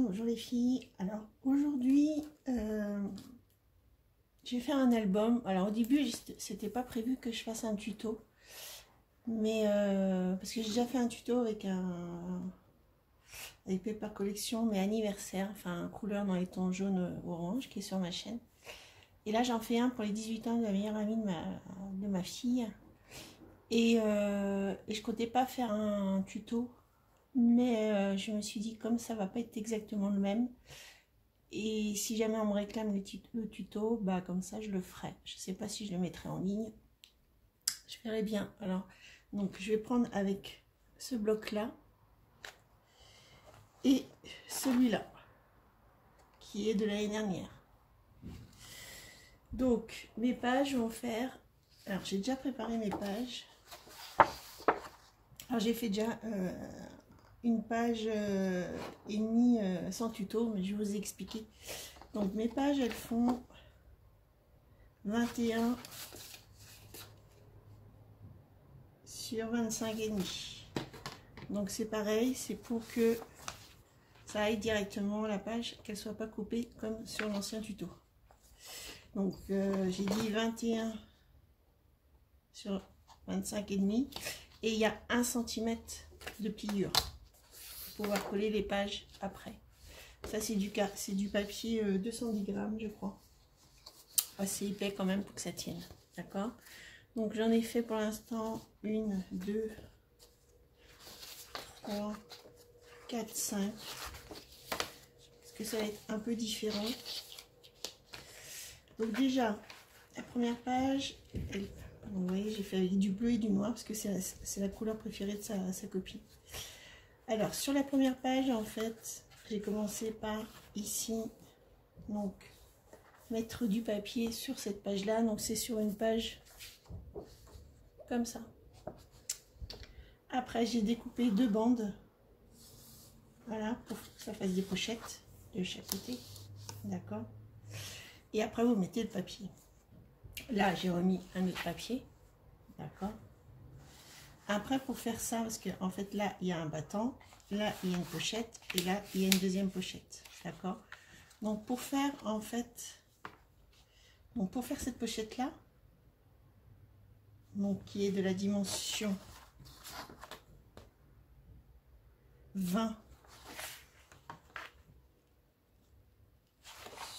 bonjour les filles. Alors aujourd'hui, je vais faire un album. Alors au début, c'était pas prévu que je fasse un tuto, mais parce que j'ai déjà fait un tuto avec Paper Collection, mais anniversaire, enfin couleur dans les tons jaune orange, qui est sur ma chaîne. Et là, j'en fais un pour les 18 ans de la meilleure amie de ma fille. Et je comptais pas faire un tuto. Mais je me suis dit, comme ça va pas être exactement le même, et si jamais on me réclame le tuto, bah comme ça je le ferai. Je sais pas si je le mettrai en ligne, je verrai bien. Alors, donc je vais prendre avec ce bloc là et celui-là qui est de l'année dernière. Donc mes pages vont faire, alors j'ai déjà préparé mes pages. Alors j'ai fait déjà une page et demie sans tuto, mais je vais vous expliquer. Donc mes pages, elles font 21 sur 25 et demi. Donc c'est pareil, c'est pour que ça aille directement à la page, qu'elle soit pas coupée comme sur l'ancien tuto. Donc j'ai dit 21 sur 25 et demi, et il y a 1 cm de pliure pour pouvoir coller les pages après. Ça c'est du papier 210 grammes je crois, assez épais quand même pour que ça tienne, d'accord. Donc j'en ai fait pour l'instant 1, 2, 3, 4, 5, parce que ça va être un peu différent. Donc déjà la première page, vous voyez, j'ai fait avec du bleu et du noir parce que c'est la couleur préférée de sa copine. Alors sur la première page, en fait, j'ai commencé par ici, donc mettre du papier sur cette page là. Donc c'est sur une page comme ça. Après j'ai découpé 2 bandes, voilà, pour que ça fasse des pochettes de chaque côté, d'accord. Et après vous mettez le papier. Là j'ai remis un autre papier, d'accord. Après pour faire ça, parce que en fait là il y a un battant, là il y a une pochette et là il y a une deuxième pochette, d'accord. Donc pour faire en fait, donc pour faire cette pochette là, donc qui est de la dimension 20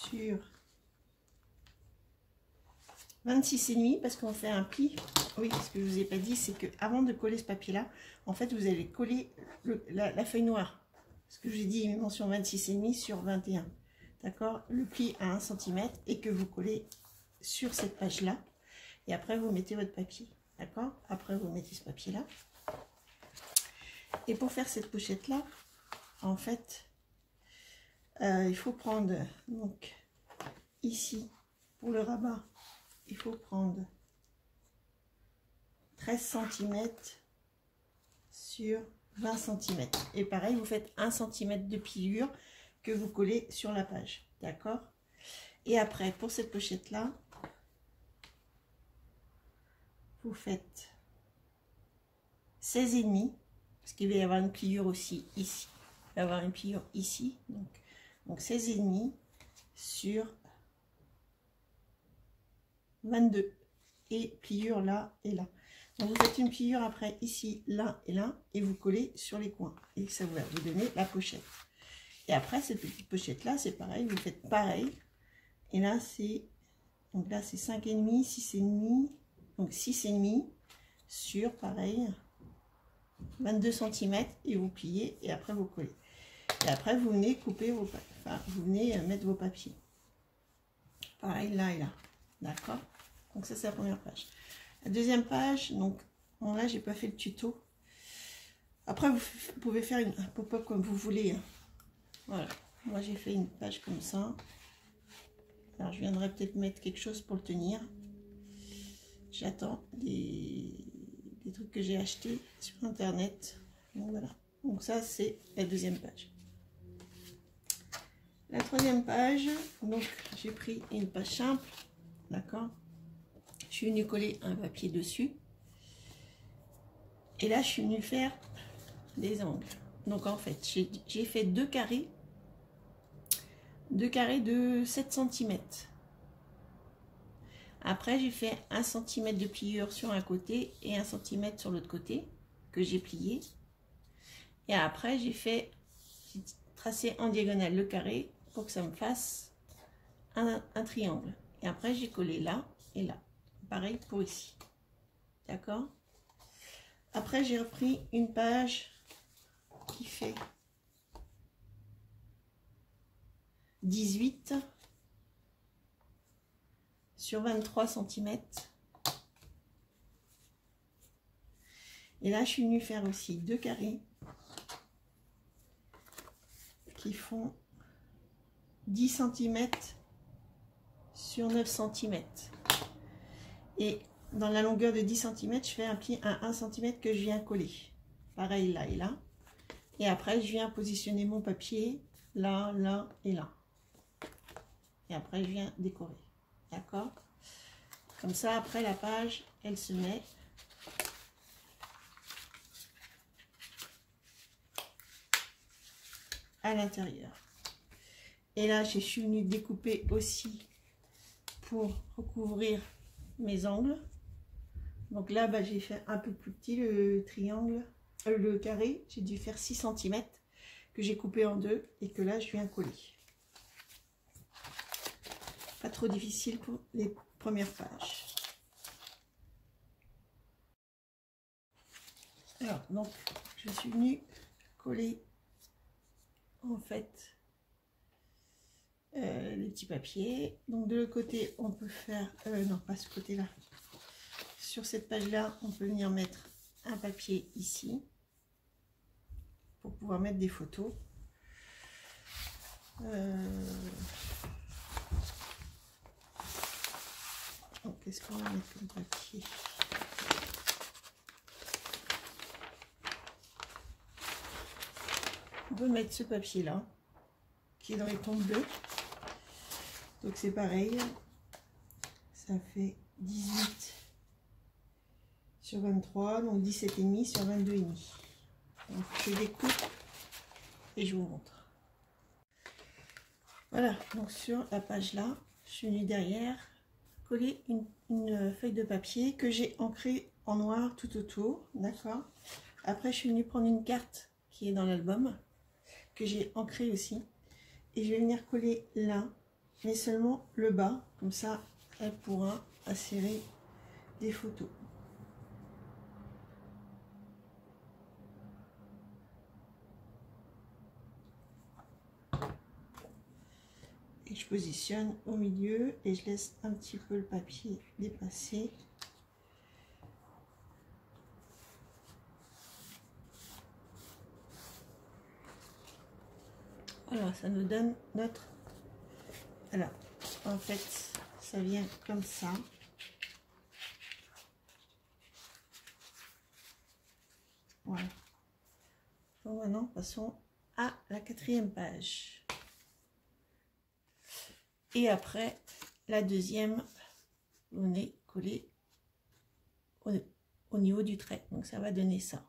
sur 26,5, parce qu'on fait un pli. Oui, ce que je vous ai pas dit, c'est que avant de coller ce papier là, en fait vous allez coller la feuille noire, ce que j'ai dit, dimension 26,5 sur 21, d'accord. Le pli à 1 cm et que vous collez sur cette page là, et après vous mettez votre papier, d'accord. Après vous mettez ce papier là, et pour faire cette pochette là, en fait il faut prendre, donc ici pour le rabat, il faut prendre 13 cm sur 20 cm. Et pareil, vous faites 1 cm de pliure que vous collez sur la page, d'accord. Et après, pour cette pochette là, vous faites 16,5, parce qu'il va y avoir une pliure aussi ici. Il va y avoir une pliure ici, donc 16,5 sur 22, et pliure là et là. Donc vous faites une pliure après ici, là et là, et vous collez sur les coins, et ça va vous donner la pochette. Et après cette petite pochette là, c'est pareil, vous faites pareil, et là c'est, donc là c'est 5,5, 6,5, donc 6,5 sur pareil 22 cm, et vous pliez, et après vous collez. Et après vous venez couper vos, enfin vous venez mettre vos papiers, pareil là et là, d'accord. Donc ça c'est la première page. La deuxième page, donc bon, là j'ai pas fait le tuto. Après vous pouvez faire un pop-up comme vous voulez, hein. Voilà, moi j'ai fait une page comme ça. Alors je viendrai peut-être mettre quelque chose pour le tenir. J'attends des trucs que j'ai achetés sur internet. Donc voilà, donc ça c'est la deuxième page. La troisième page, donc j'ai pris une page simple, d'accord. Je suis venue coller un papier dessus, et là je suis venue faire des angles. Donc en fait j'ai fait 2 carrés 2 carrés de 7 cm. Après, j'ai fait 1 cm de pliure sur un côté et 1 cm sur l'autre côté que j'ai plié. Et après, j'ai tracé en diagonale le carré pour que ça me fasse un triangle. Et après, j'ai collé là et là. Pareil pour ici. D'accord? Après, j'ai repris une page qui fait 18 sur 23 cm. Et là, je suis venue faire aussi 2 carrés qui font 10 cm sur 9 cm. Et dans la longueur de 10 cm, je fais un pli à 1 cm que je viens coller. Pareil là et là. Et après, je viens positionner mon papier là, là et là. Et après, je viens décorer. D'accord? Comme ça, après, la page, elle se met à l'intérieur. Et là, je suis venue découper aussi pour recouvrir mes angles. Donc là, bah, j'ai fait un peu plus petit le triangle, le carré. J'ai dû faire 6 cm que j'ai coupé en deux et que là, je viens coller. Pas trop difficile pour les premières pages. Alors, donc, je suis venue coller en fait les petits papiers. Donc de l'autre côté, on peut faire non, pas ce côté là, sur cette page là, on peut venir mettre un papier ici pour pouvoir mettre des photos. Qu'est-ce qu'on va mettre comme papier? On peut mettre ce papier là qui est dans les tons bleus. Donc c'est pareil, ça fait 18 sur 23, donc 17,5 sur 22,5. Donc je découpe et je vous montre. Voilà, donc sur la page là, je suis venue derrière coller une feuille de papier que j'ai ancrée en noir tout autour, d'accord. Après je suis venue prendre une carte qui est dans l'album, que j'ai ancrée aussi, et je vais venir coller là, mais seulement le bas, comme ça elle pourra insérer des photos. Et je positionne au milieu et je laisse un petit peu le papier dépasser. Voilà, ça nous donne notre... Alors, en fait, ça vient comme ça. Voilà. Donc maintenant, passons à la 4e page. Et après, la deuxième, on est collé au niveau du trait. Donc ça va donner ça.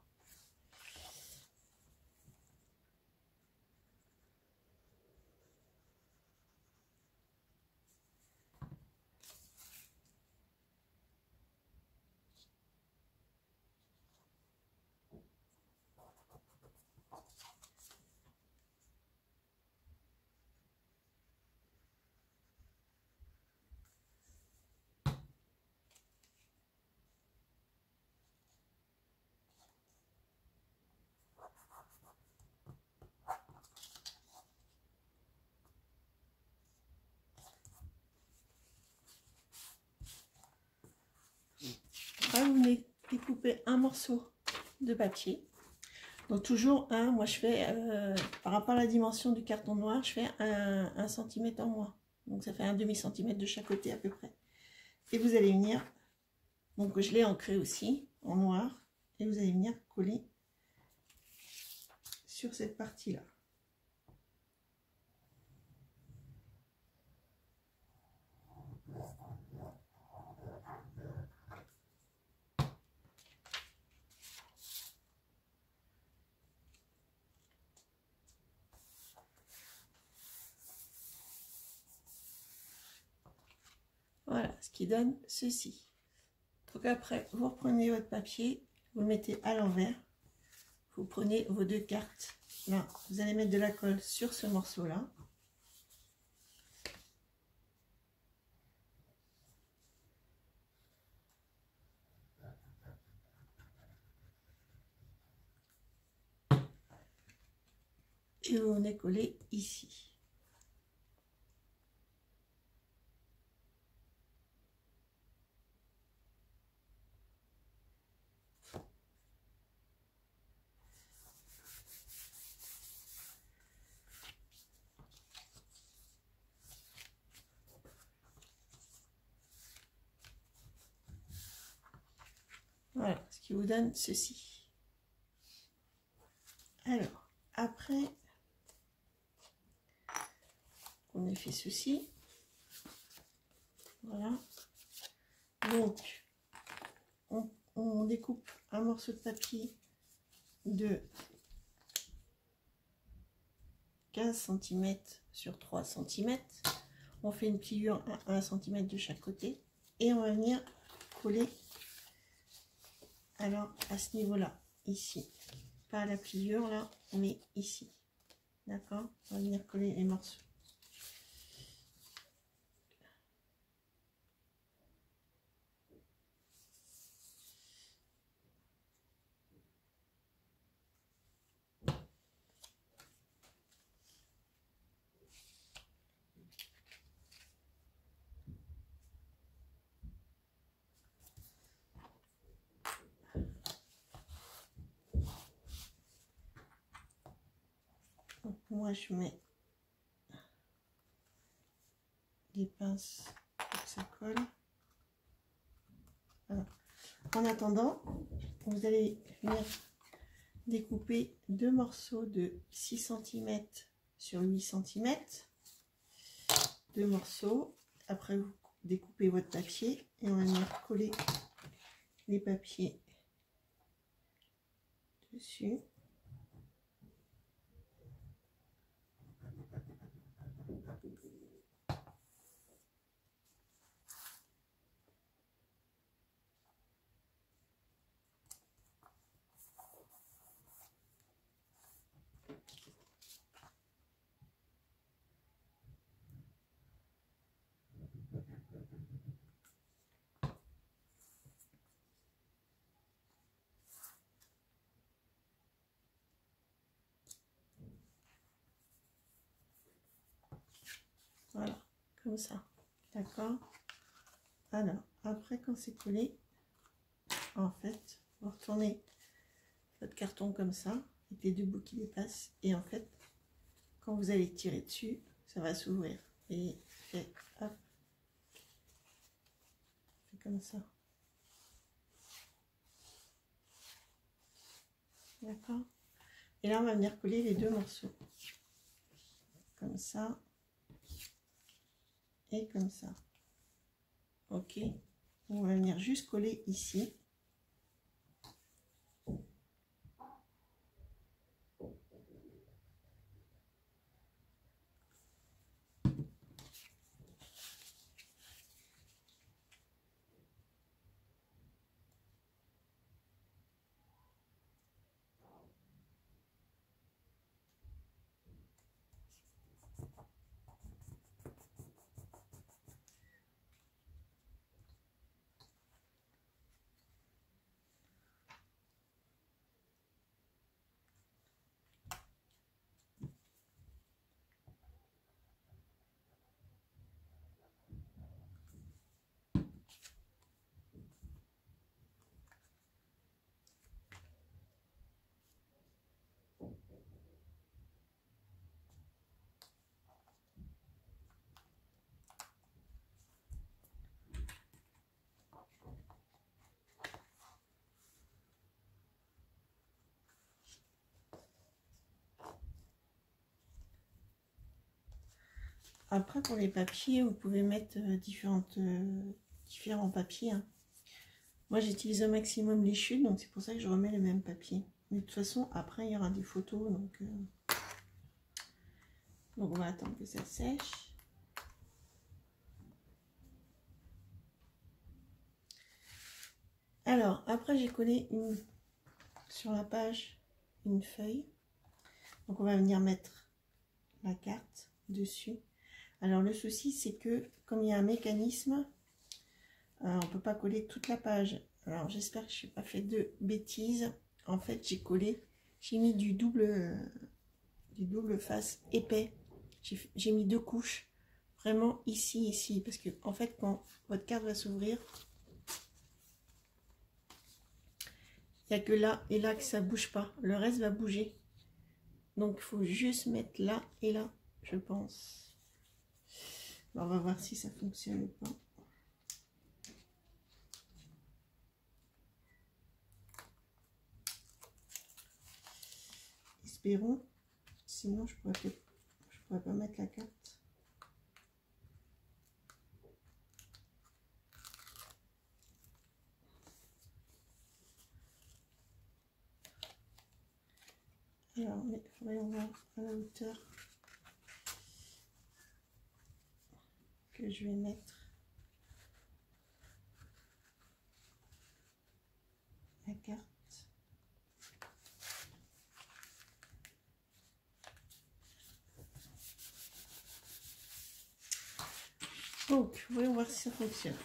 Après, vous venez découper un morceau de papier. Donc toujours moi je fais, par rapport à la dimension du carton noir, je fais un centimètre en moins. Donc ça fait un demi-centimètre de chaque côté à peu près. Et vous allez venir, donc je l'ai ancré aussi en noir, et vous allez venir coller sur cette partie-là. Voilà, ce qui donne ceci. Donc après, vous reprenez votre papier, vous le mettez à l'envers. Vous prenez vos deux cartes. Là, vous allez mettre de la colle sur ce morceau-là. Et vous venez coller ici. Voilà, ce qui vous donne ceci. Alors, après qu'on ait fait ceci, voilà. Donc, on découpe un morceau de papier de 15 cm sur 3 cm. On fait une pliure à 1 cm de chaque côté et on va venir coller. Alors, à ce niveau-là, ici, pas à la pliure là, mais ici. D'accord? On va venir coller les morceaux. Donc, moi, je mets des pinces pour que ça colle. Voilà. En attendant, vous allez venir découper deux morceaux de 6 cm sur 8 cm. Deux morceaux. Après, vous découpez votre papier et on va venir coller les papiers dessus. Voilà, comme ça. D'accord? Alors, après, quand c'est collé, en fait, vous retournez votre carton comme ça, avec les deux bouts qui dépassent. Et en fait, quand vous allez tirer dessus, ça va s'ouvrir. Et fait, hop, fait comme ça. D'accord? Et là, on va venir coller les deux morceaux. Comme ça. Et comme ça. Ok, on va venir juste coller ici. Après, pour les papiers, vous pouvez mettre différents papiers. Hein. Moi, j'utilise au maximum les chutes, donc c'est pour ça que je remets le même papier. Mais de toute façon, après, il y aura des photos. Donc on va attendre que ça sèche. Alors, après, j'ai collé sur la page une feuille. Donc, on va venir mettre la carte dessus. Alors, le souci, c'est que comme il y a un mécanisme, on ne peut pas coller toute la page. Alors, j'espère que je n'ai pas fait de bêtises. En fait, j'ai mis du double face épais. J'ai mis 2 couches. Vraiment ici. Parce que, en fait, quand votre carte va s'ouvrir, il n'y a que là et là que ça bouge pas. Le reste va bouger. Donc, il faut juste mettre là et là, je pense. Alors, on va voir si ça fonctionne ou pas. Espérons. Sinon, je pourrais pas mettre la carte. Alors, il faudrait voir à la hauteur que je vais mettre la carte. Donc, voyons voir si ça fonctionne.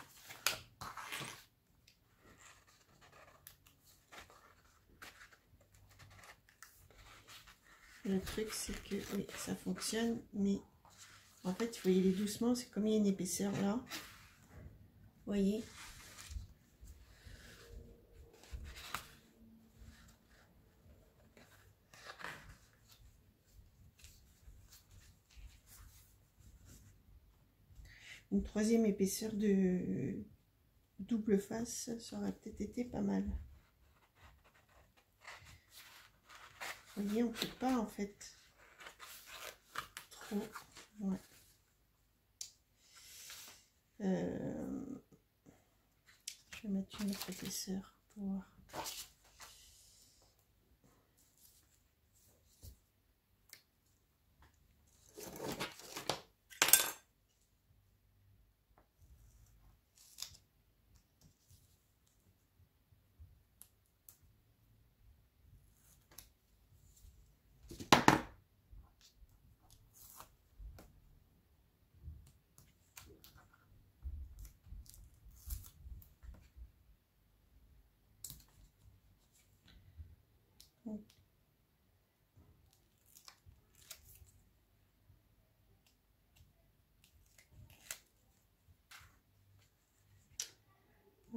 Le truc, c'est que oui, ça fonctionne, mais en fait, il faut y aller doucement. C'est comme il y a une épaisseur là. Vous voyez? Une troisième épaisseur de double face, ça aurait peut-être été pas mal. Vous voyez, on ne peut pas en fait trop. Ouais. Je vais mettre une autre épaisseur pour voir.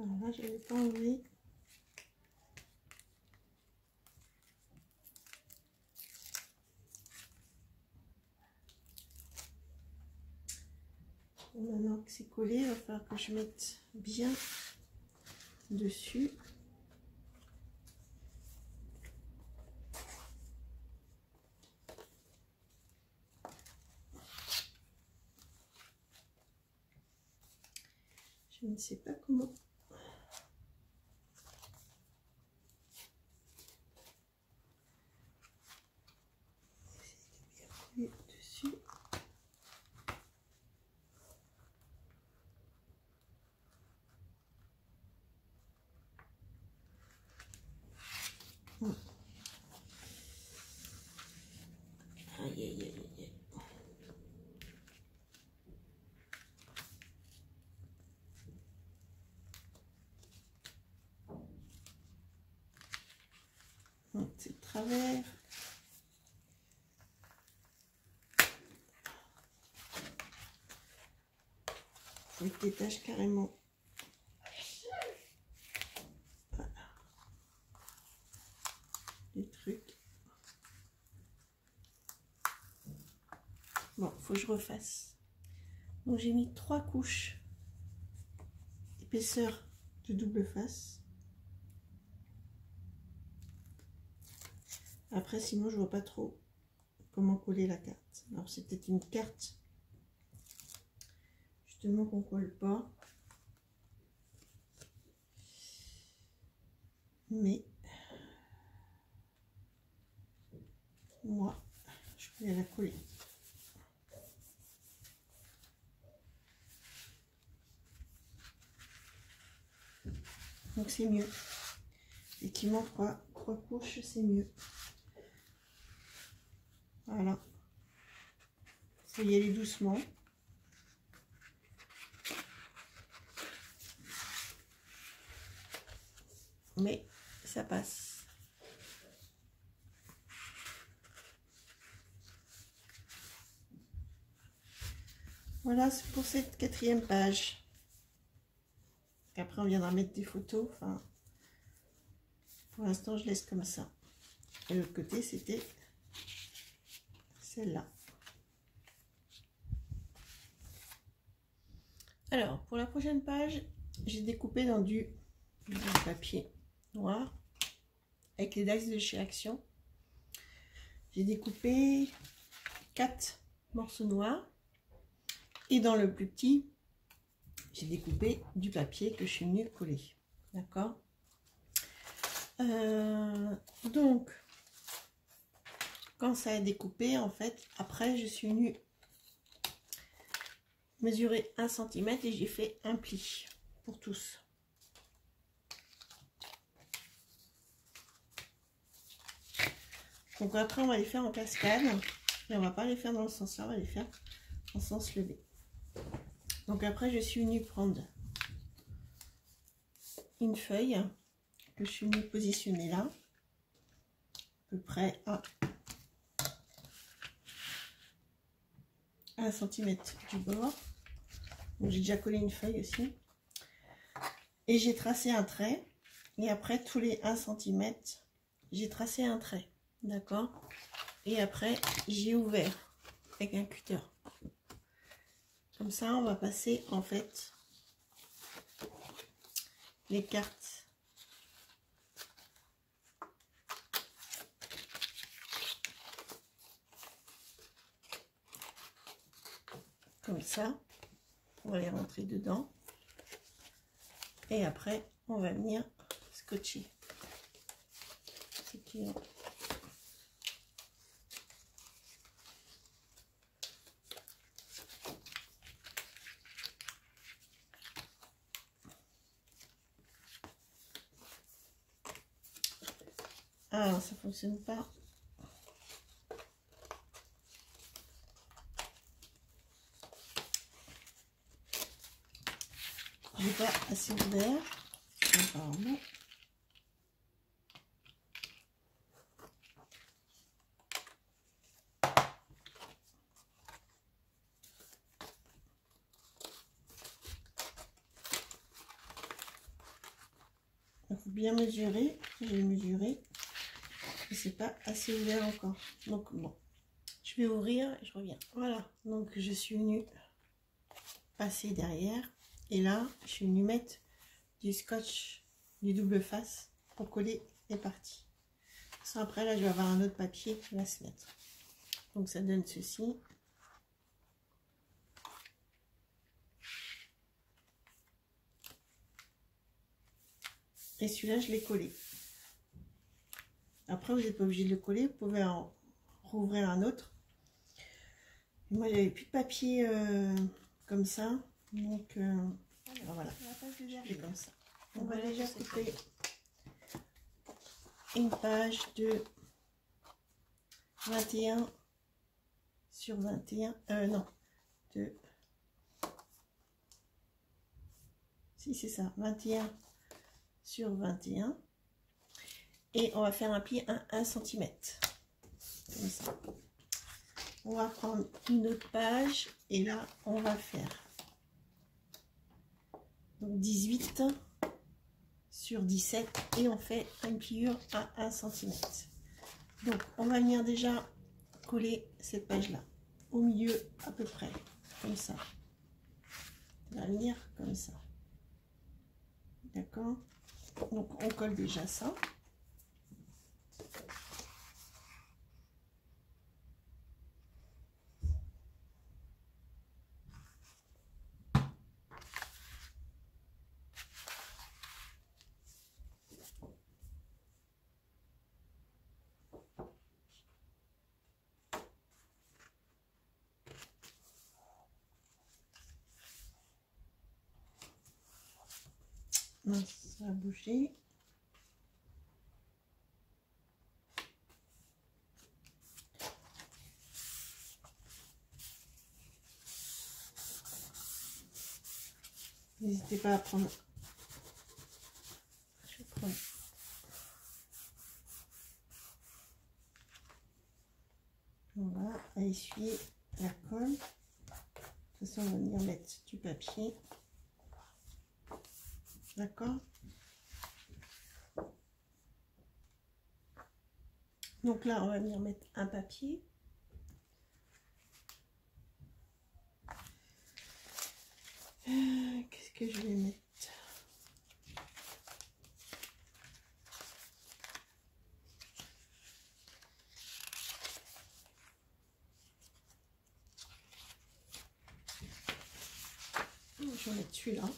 Alors là, je n'avais pas enlevé. Maintenant que c'est collé, il va falloir que je mette bien dessus. Je ne sais pas comment. Essayer de bien coller dessus. Aïe, aïe, aïe, aïe. C'est de travers. Je détache carrément. Voilà. Les trucs. Bon, faut que je refasse. Donc j'ai mis 3 couches épaisseur de double face. Après, sinon, je vois pas trop comment coller la carte. Alors, c'est peut-être une carte justement qu'on colle pas. Mais moi, je vais la coller. Donc c'est mieux. Effectivement, 3 couches, c'est mieux. Voilà. Il faut y aller doucement. Mais ça passe. Voilà, c'est pour cette 4e page. Après, on viendra mettre des photos. Enfin, pour l'instant, je laisse comme ça. Et l'autre côté, c'était celle-là. Alors, pour la prochaine page, j'ai découpé dans du papier noir avec les dies de chez Action. J'ai découpé 4 morceaux noirs. Et dans le plus petit, j'ai découpé du papier que je suis venue coller. D'accord. Donc, quand ça a découpé, en fait, après, je suis venue mesurer 1 cm et j'ai fait un pli pour tous. Donc après, on va les faire en cascade. Et on va pas les faire dans le sens là, on va les faire en sens levé. Donc après, je suis venue prendre une feuille que je suis venue positionner là, à peu près à 1 cm du bord. Donc j'ai déjà collé une feuille aussi. Et j'ai tracé un trait. Et après, tous les 1 cm, j'ai tracé un trait. D'accord? Et après, j'ai ouvert avec un cutter. Comme ça, on va passer en fait les cartes. Comme ça, on va les rentrer dedans. Et après, on va venir scotcher. Ah, ça fonctionne pas. J'ai pas assez ouvert. Apparemment. Il faut bien mesurer. J'ai mesuré. C'est pas assez ouvert encore. Donc bon, je vais ouvrir et je reviens. Voilà. Donc je suis venue passer derrière. Et là, je suis venue mettre du scotch, du double face pour coller les parties. Ça, après, là, je vais avoir un autre papier qui va se mettre. Donc, ça donne ceci. Et celui-là, je l'ai collé. Après, vous n'êtes pas obligé de le coller. Vous pouvez en rouvrir un autre. Moi, il n'y avait plus de papier comme ça. Donc, voilà. Je fais comme ça. On va déjà couper une page de 21 sur 21. Non. De... Si, c'est ça. 21 sur 21. Et on va faire un pli à 1 cm. Comme ça. On va prendre une autre page. Et là, on va faire donc 18 sur 17 et on fait une pliure à 1 cm. Donc on va venir déjà coller cette page là au milieu à peu près comme ça. On va venir comme ça. D'accord? Donc on colle déjà ça. Mince. Ça va bouger. N'hésitez pas à prendre. Je vais prendre. Voilà, à essuyer la colle. De toute façon, on va venir mettre du papier. D'accord? Donc là, on va venir mettre un papier. Qu'est-ce que je vais mettre? Je vais mettre celui-là.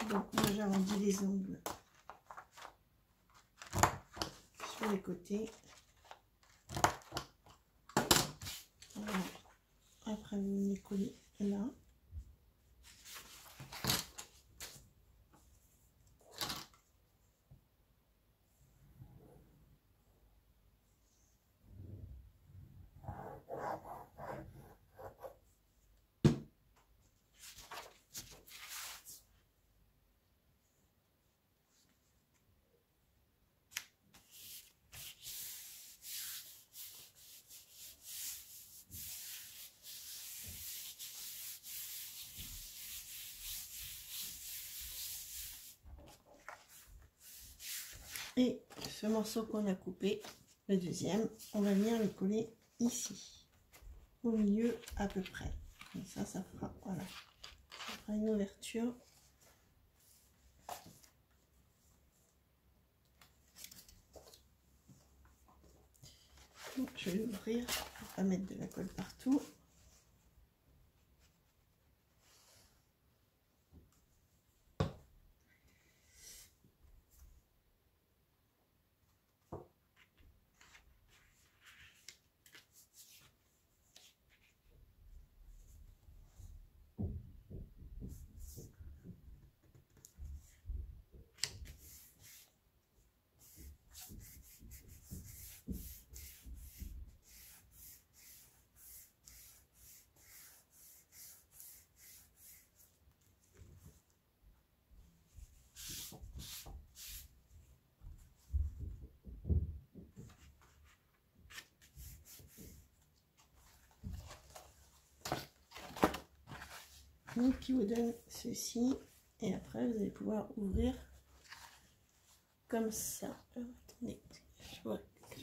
Donc moi j'arrondis les angles sur les côtés. Voilà. Après vous venez coller là. Et ce morceau qu'on a coupé, le deuxième, on va venir le coller ici, au milieu à peu près. Comme ça fera, voilà, ça fera une ouverture. Donc, je vais l'ouvrir pour pas mettre de la colle partout. Donc, qui vous donne ceci, et après vous allez pouvoir ouvrir comme ça. Alors, attendez, je vois que...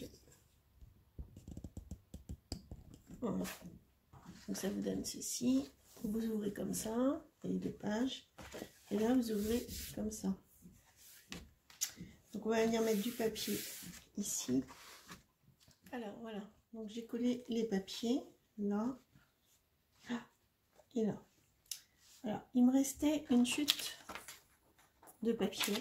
Voilà. Donc ça vous donne ceci, vous ouvrez comme ça, les deux pages, et là vous ouvrez comme ça. Donc on va venir mettre du papier ici. Alors voilà, donc j'ai collé les papiers là, là et là. Alors il me restait une chute de papier.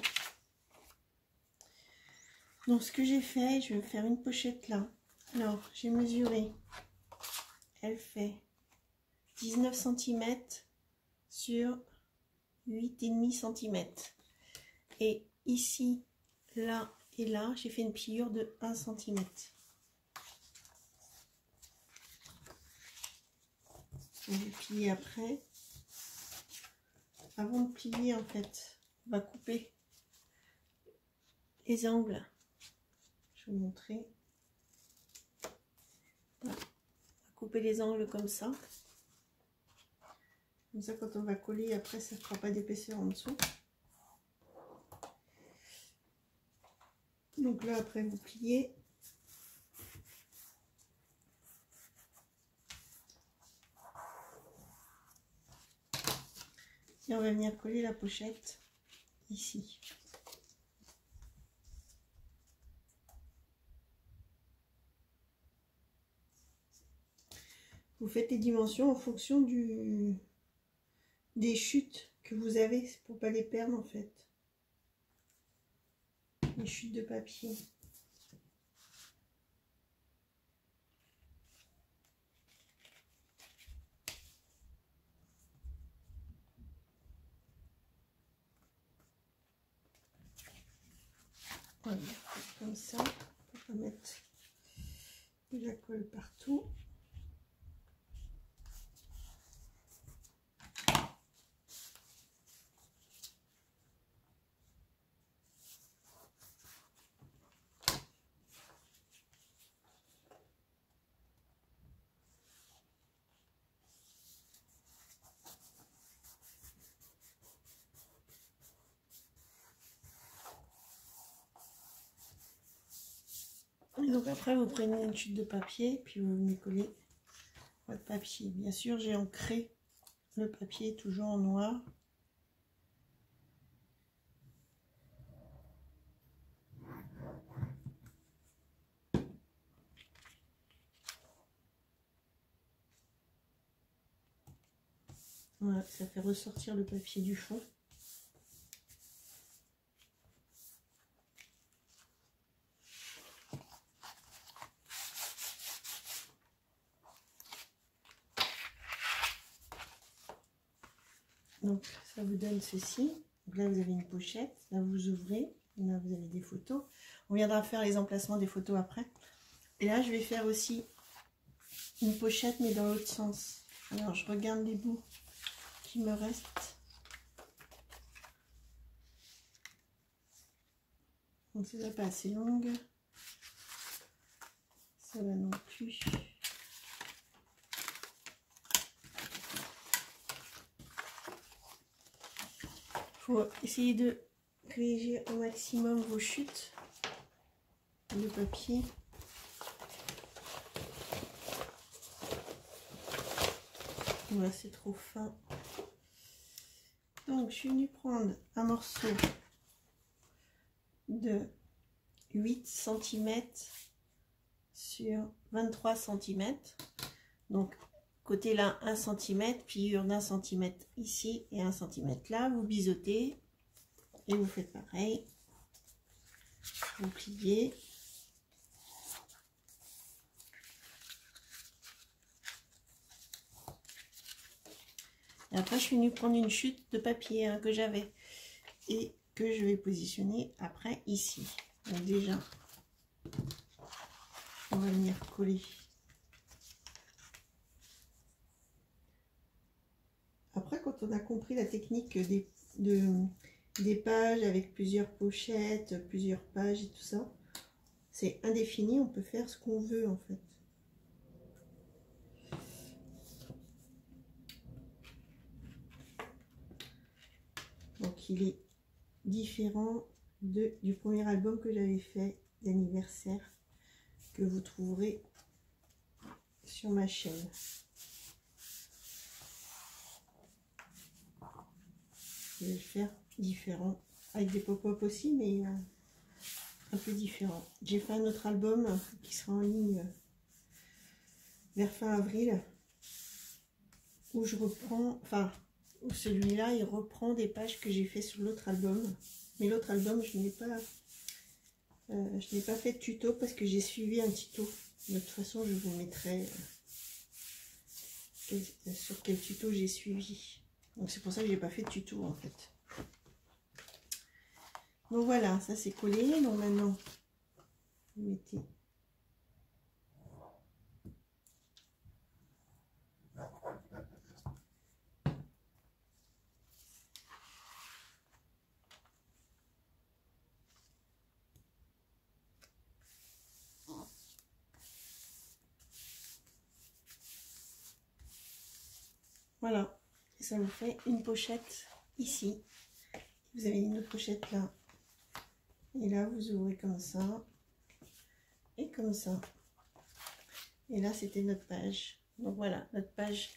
Donc ce que j'ai fait, je vais me faire une pochette là. Alors j'ai mesuré, elle fait 19 cm sur 8,5 cm. Et ici, là et là, j'ai fait une pliure de 1 cm. Je vais plier après. Avant de plier, en fait, on va couper les angles. Je vais vous montrer. Voilà. On va couper les angles comme ça. Comme ça, quand on va coller, après, ça ne fera pas d'épaisseur en dessous. Donc là, après, vous pliez. Et on va venir coller la pochette ici. Vous faites les dimensions en fonction des chutes que vous avez, pour pas les perdre en fait. Les chutes de papier. Voilà, comme ça, on peut pas mettre de la colle partout. Et donc après vous prenez une chute de papier, puis vous venez coller votre papier. Bien sûr j'ai ancré le papier toujours en noir. Voilà, ça fait ressortir le papier du fond. Donc ça vous donne ceci. Donc là vous avez une pochette, là vous ouvrez, là vous avez des photos. On viendra faire les emplacements des photos après. Et là je vais faire aussi une pochette mais dans l'autre sens. Alors je regarde les bouts qui me restent. Donc c'est pas assez longue. Ça va non plus. Il faut essayer de réagir au maximum vos chutes de papier. Voilà, c'est trop fin. Donc je suis venue prendre un morceau de 8 cm sur 23 cm. Donc côté là 1 cm, pliure d'1 cm ici et 1 cm là. Vous biseautez et vous faites pareil. Vous pliez. Et après je suis venue prendre une chute de papier que j'avais et que je vais positionner après ici. Donc déjà on va venir coller. Après quand on a compris la technique des pages avec plusieurs pochettes, plusieurs pages et tout ça, c'est indéfini, on peut faire ce qu'on veut en fait. Donc il est différent du premier album que j'avais fait d'anniversaire, que vous trouverez sur ma chaîne. Je vais le faire différent, avec des pop-up aussi, mais un peu différent. J'ai fait un autre album qui sera en ligne vers fin avril, où je reprends, enfin, où celui-là, il reprend des pages que j'ai fait sur l'autre album. Mais l'autre album, je n'ai pas fait de tuto parce que j'ai suivi un tuto. De toute façon, je vous mettrai sur quel tuto j'ai suivi. Donc c'est pour ça que j'ai pas fait de tuto en fait. Donc voilà, ça c'est collé. Donc maintenant, vous mettez voilà, et ça vous fait une pochette ici. Vous avez une autre pochette là. Et là, vous ouvrez comme ça. Et comme ça. Et là, c'était notre page. Donc voilà, notre page,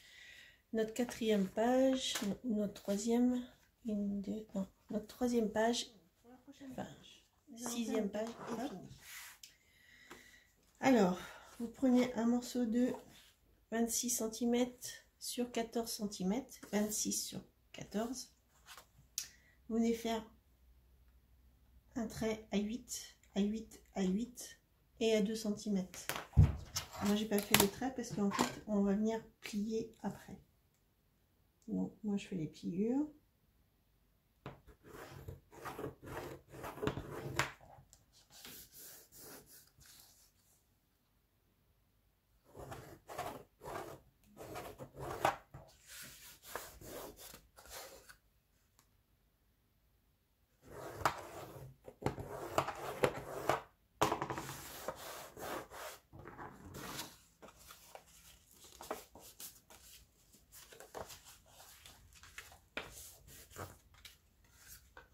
notre quatrième page, notre troisième, une, deux, non, notre troisième page, enfin, sixième page est finie. Alors, vous prenez un morceau de 26 cm sur 14 cm, 26 sur 14. Vous venez faire un trait à 8, à 8, à 8 et à 2 cm. Moi, j'ai pas fait le trait parce qu'en fait, on va venir plier après. Donc, moi, je fais les pliures.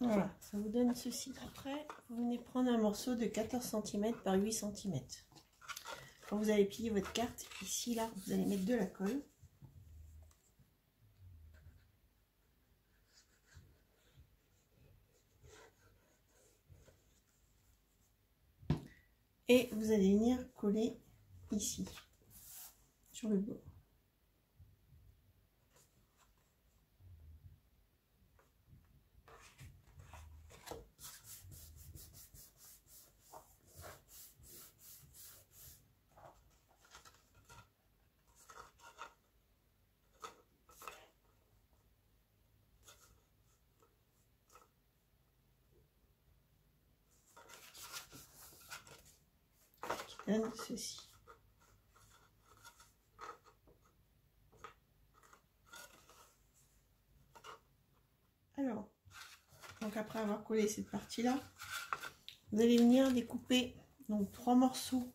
Voilà, ça vous donne ceci. Après, vous venez prendre un morceau de 14 cm par 8 cm. Quand vous allez plier votre carte, ici, là, vous allez mettre de la colle. Et vous allez venir coller ici, sur le bord. Donne ceci. Alors, donc après avoir collé cette partie là, vous allez venir découper donc 3 morceaux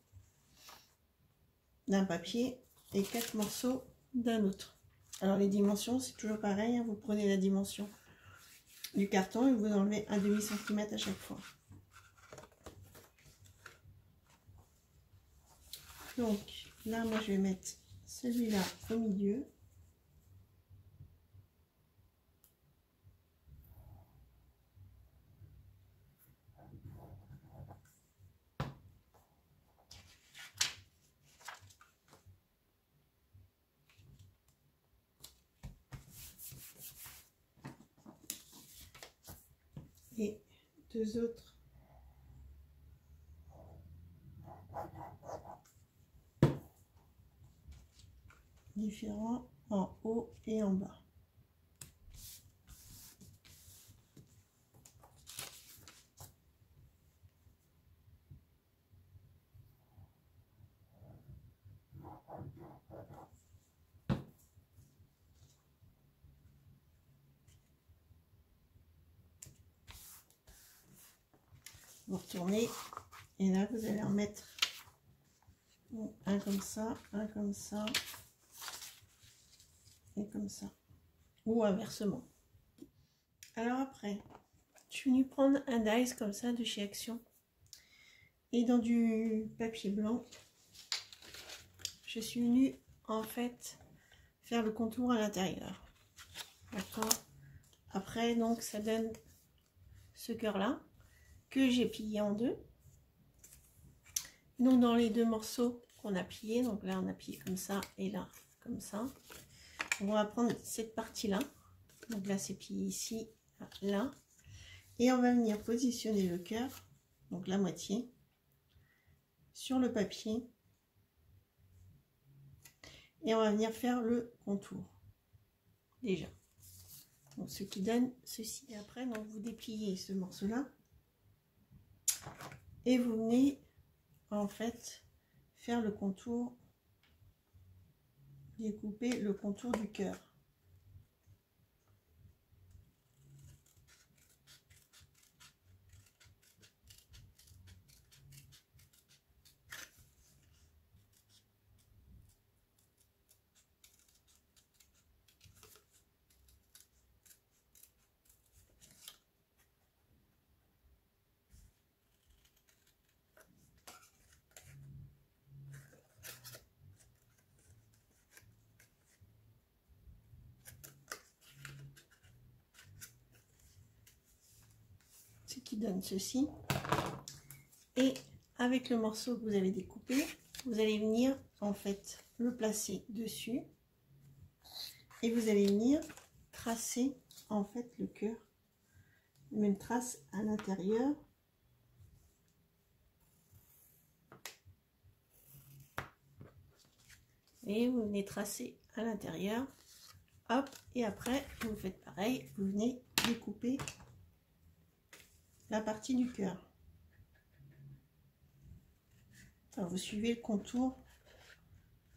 d'un papier et 4 morceaux d'un autre. Alors les dimensions, c'est toujours pareil, hein, vous prenez la dimension du carton et vous enlevez un demi-centimètre à chaque fois. Donc là, moi je vais mettre celui-là au milieu. Et 2 autres différents en haut et en bas. Vous retournez et là vous allez en mettre un comme ça et comme ça, ou inversement. Alors après, je suis venue prendre un dies comme ça de chez Action et dans du papier blanc, je suis venue en fait faire le contour à l'intérieur. D'accord. Après donc ça donne ce cœur là que j'ai plié en deux. Donc dans les 2 morceaux qu'on a pliés, donc là on a plié comme ça et là comme ça, on va prendre cette partie là, donc là c'est plié ici, là, et on va venir positionner le cœur, donc la moitié, sur le papier et on va venir faire le contour déjà, donc ce qui donne ceci. Et après donc vous dépliez ce morceau là et vous venez en fait faire le contour, découper le contour du cœur. Ce qui donne ceci. Et avec le morceau que vous avez découpé, vous allez venir en fait le placer dessus et vous allez venir tracer en fait le cœur, même trace à l'intérieur. Et vous venez tracer à l'intérieur, hop, et après vous faites pareil, vous venez découper la partie du cœur. Alors vous suivez le contour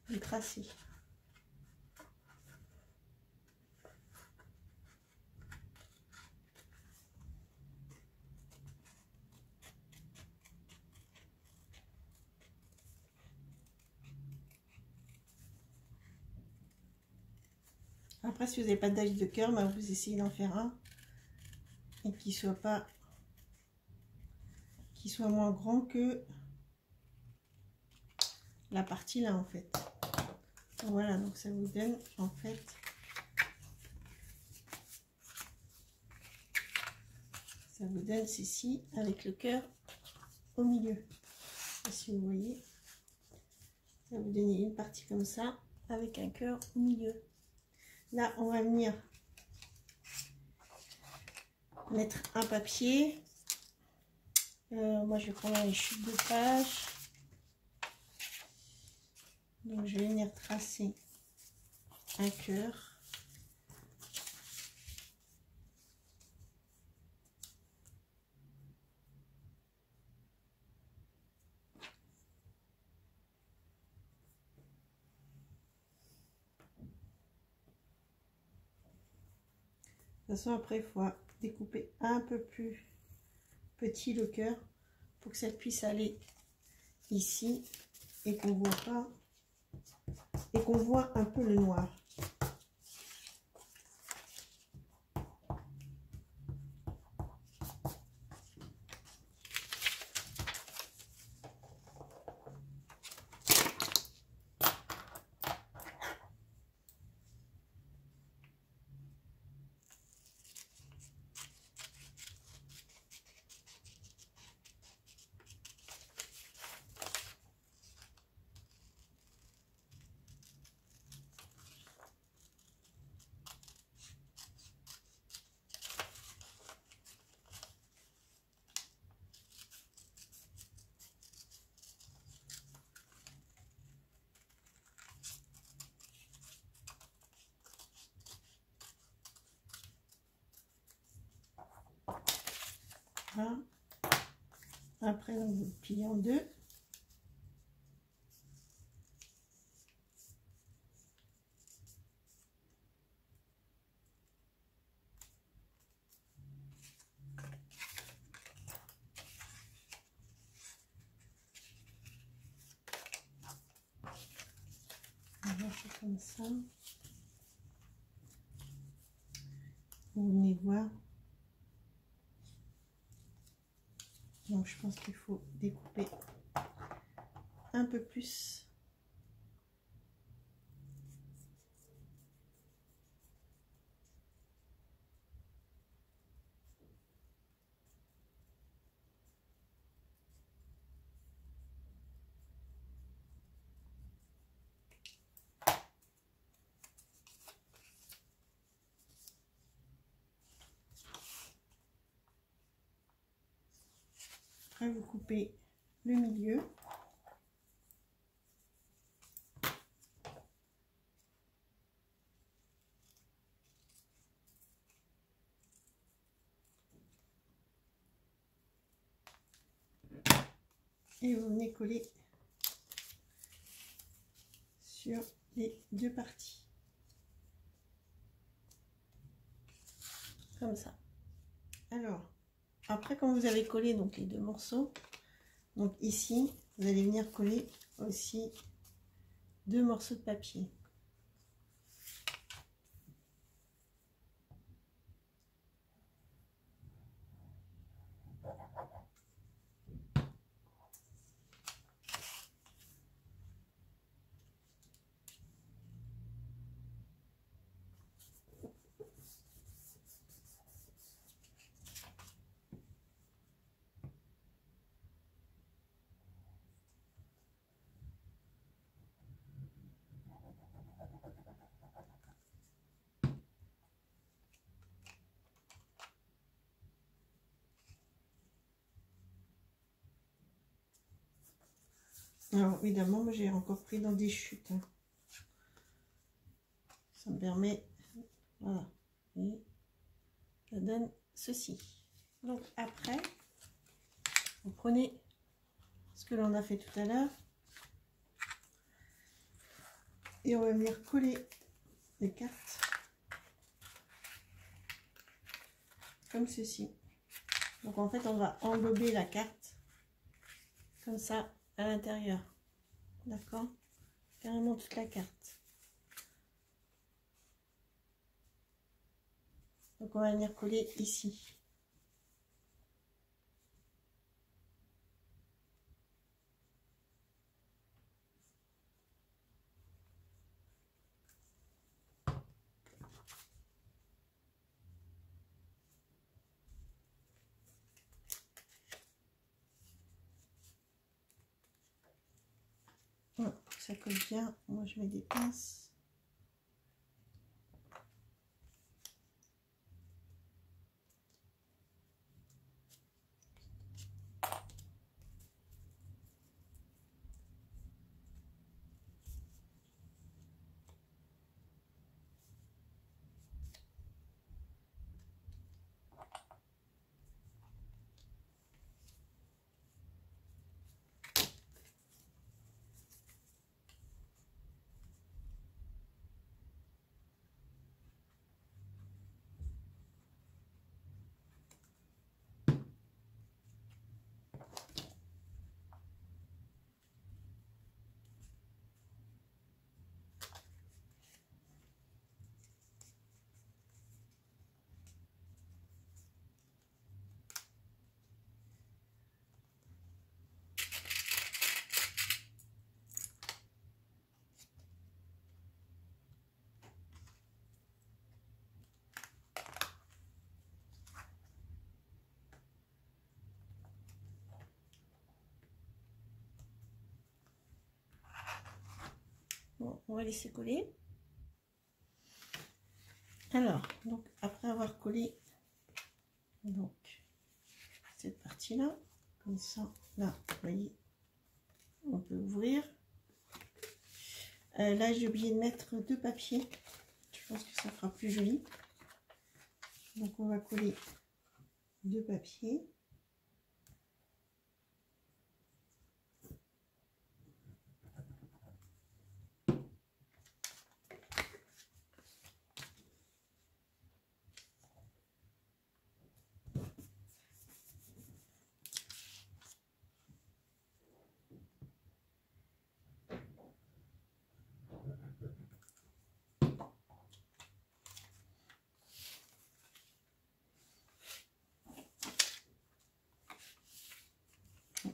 du tracé. Après, si vous n'avez pas d'âge de cœur, bah, vous essayez d'en faire un et qu'il soit pas, qu'il soit moins grand que la partie là en fait. Voilà, donc ça vous donne en fait ceci avec le cœur au milieu. Et si vous voyez, ça va vous donner une partie comme ça avec un cœur au milieu. Là on va venir mettre un papier. Moi je vais prendre les chutes de page, donc je vais venir tracer un cœur. De toute façon après il faut découper un peu plus petit le cœur pour que ça puisse aller ici et qu'on voit pas, et qu'on voit un peu le noir. Voilà. Après on vous plie en deux. On va faire comme ça. Vous venez voir. Donc je pense qu'il faut découper un peu plus. Après vous coupez le milieu. Et vous venez coller sur les deux parties. Comme ça. Alors, après quand vous avez collé donc les deux morceaux, donc ici, vous allez venir coller aussi deux morceaux de papier. Alors évidemment, moi j'ai encore pris dans des chutes. Hein. Ça me permet, voilà, et ça donne ceci. Donc après, vous prenez ce que l'on a fait tout à l'heure et on va venir coller les cartes comme ceci. Donc en fait, on va englober la carte comme ça à l'intérieur, d'accord, carrément toute la carte. Donc on va venir coller ici. ça colle bien, moi je mets des pinces. Bon, on va laisser coller. Alors, donc après avoir collé donc cette partie là, comme ça, là, vous voyez, on peut ouvrir. Là, j'ai oublié de mettre 2 papiers. Je pense que ça fera plus joli. Donc, on va coller 2 papiers.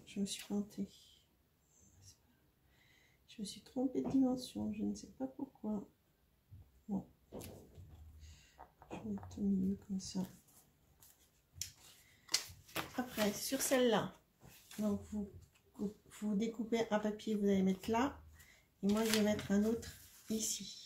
Je me suis plantée. Je me suis trompée de dimension. Je ne sais pas pourquoi. Bon. Je vais mettre au milieu comme ça. Après, sur celle-là, donc vous découpez un papier, vous allez mettre là. Et moi, je vais mettre un autre ici.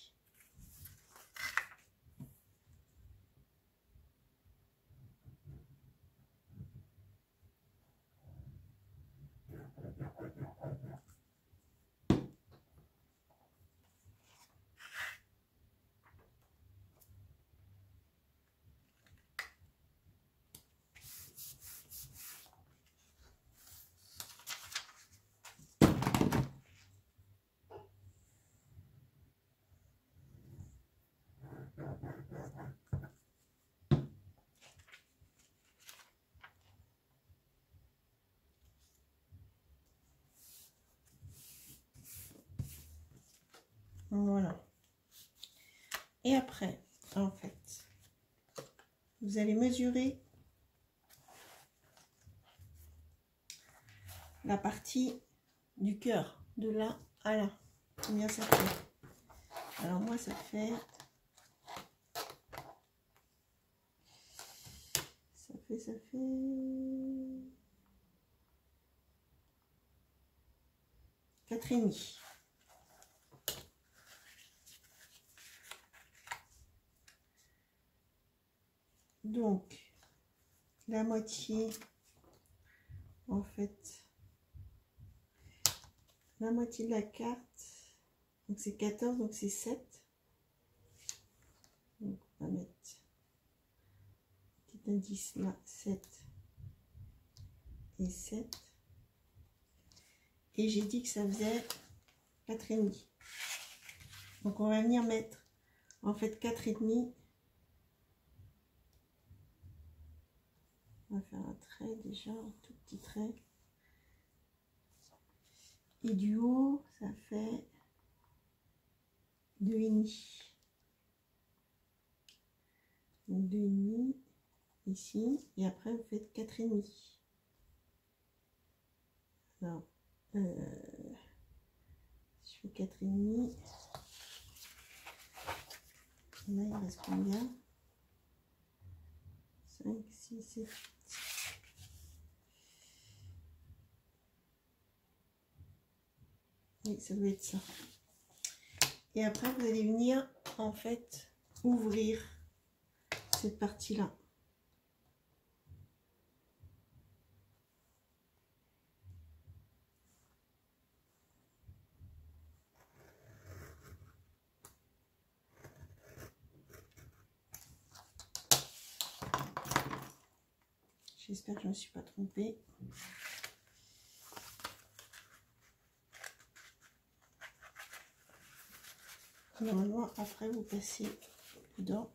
Voilà. Et après, en fait, vous allez mesurer la partie du cœur, de là à là. Combien ça fait? Alors moi, ça fait 4,5. Donc, la moitié, en fait, la moitié de la carte, donc c'est 14, donc c'est 7. Donc, on va mettre petit indice là, 7 et 7. Et j'ai dit que ça faisait 4,5. Donc, on va venir mettre, en fait, 4,5. On va faire un trait déjà, un tout petit trait. Et du haut, ça fait 2,5. Donc 2,5 ici. Et après, vous faites 4,5. Alors, je fais 4,5. Là, il reste combien? 5, 6, 7, 8. Oui, ça doit être ça. Et après, vous allez venir, en fait, ouvrir cette partie-là. J'espère que je ne me suis pas trompée. Normalement, après, vous passez dedans.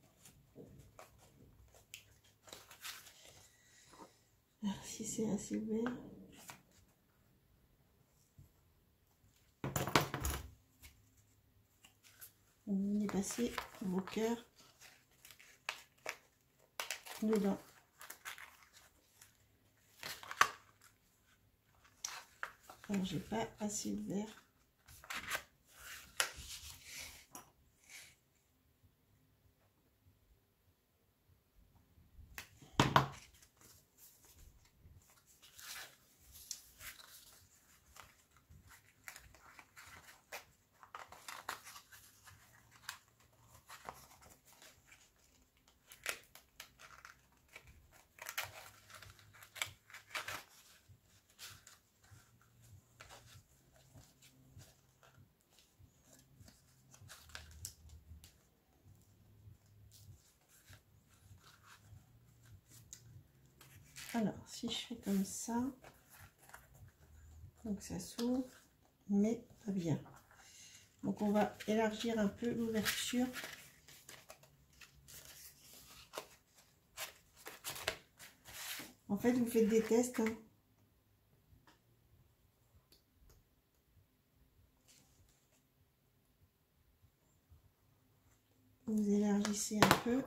Alors, si c'est assez ouvert. Vous venez passer vos cœurs dedans. Alors, j'ai pas assez ouvert. Alors, si je fais comme ça, donc ça s'ouvre, mais pas bien. Donc, on va élargir un peu l'ouverture. En fait, vous faites des tests. Hein. Vous élargissez un peu.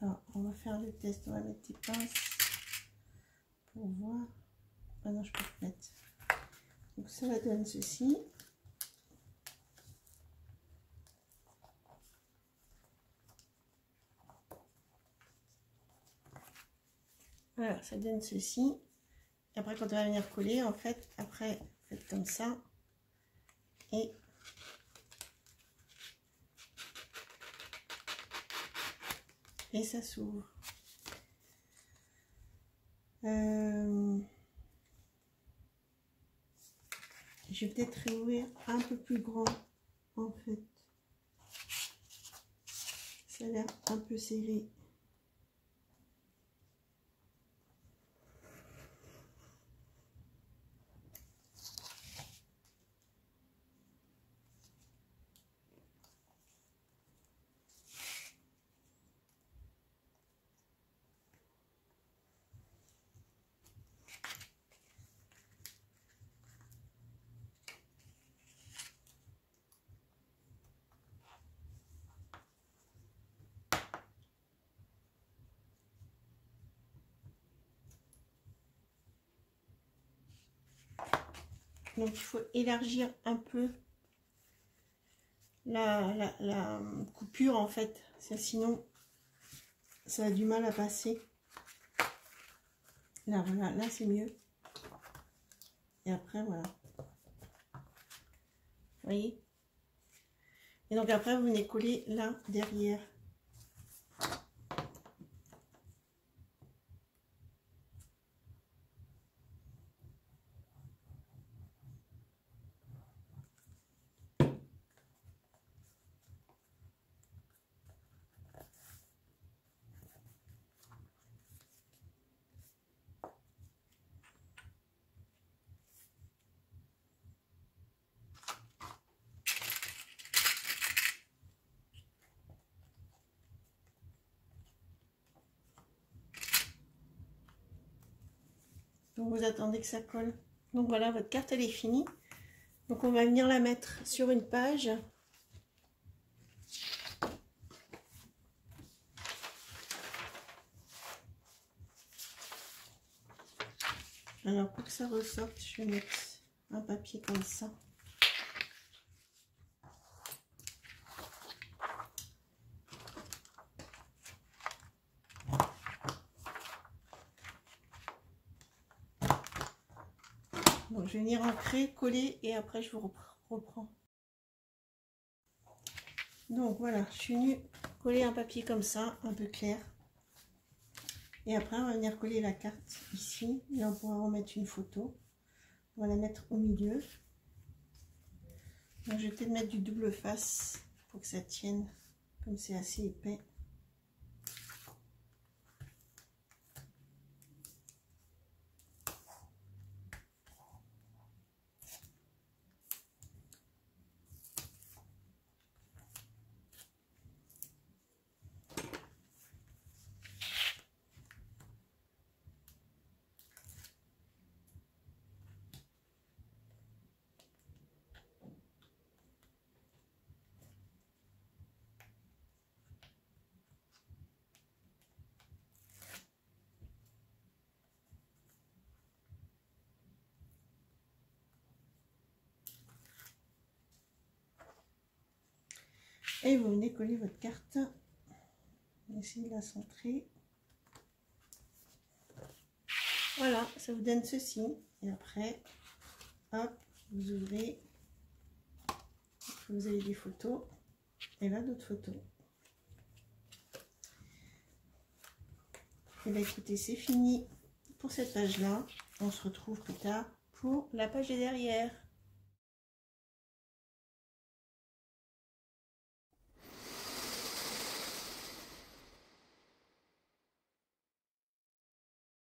Alors, on va faire le test, on va mettre des pinces pour voir. Ah non, je peux pas mettre. Donc ça donne ceci. Voilà, ça donne ceci. Et après, quand on va venir coller, en fait, après, vous faites comme ça. Et ça s'ouvre. Je vais peut-être réouvrir un peu plus grand, en fait. Ça a l'air un peu serré. Donc il faut élargir un peu la coupure en fait, sinon ça a du mal à passer. Là voilà, là c'est mieux. Et après voilà. Vous voyez? Et donc après vous venez coller là derrière. Donc vous attendez que ça colle. Donc voilà, votre carte elle est finie. Donc on va venir la mettre sur une page. Alors pour que ça ressorte, je vais mettre un papier comme ça. Donc je vais venir ancrer, coller et après je vous reprends. Donc voilà, je suis venue coller un papier comme ça, un peu clair. Et après on va venir coller la carte ici. Et on pourra remettre une photo. On va la mettre au milieu. Donc je vais peut-être mettre du double face pour que ça tienne, comme c'est assez épais. Et vous venez coller votre carte. Essayez de la centrer. Voilà, ça vous donne ceci. Et après, hop, vous ouvrez. Vous avez des photos. Et là, d'autres photos. Et bien écoutez, c'est fini pour cette page-là. On se retrouve plus tard pour la page derrière.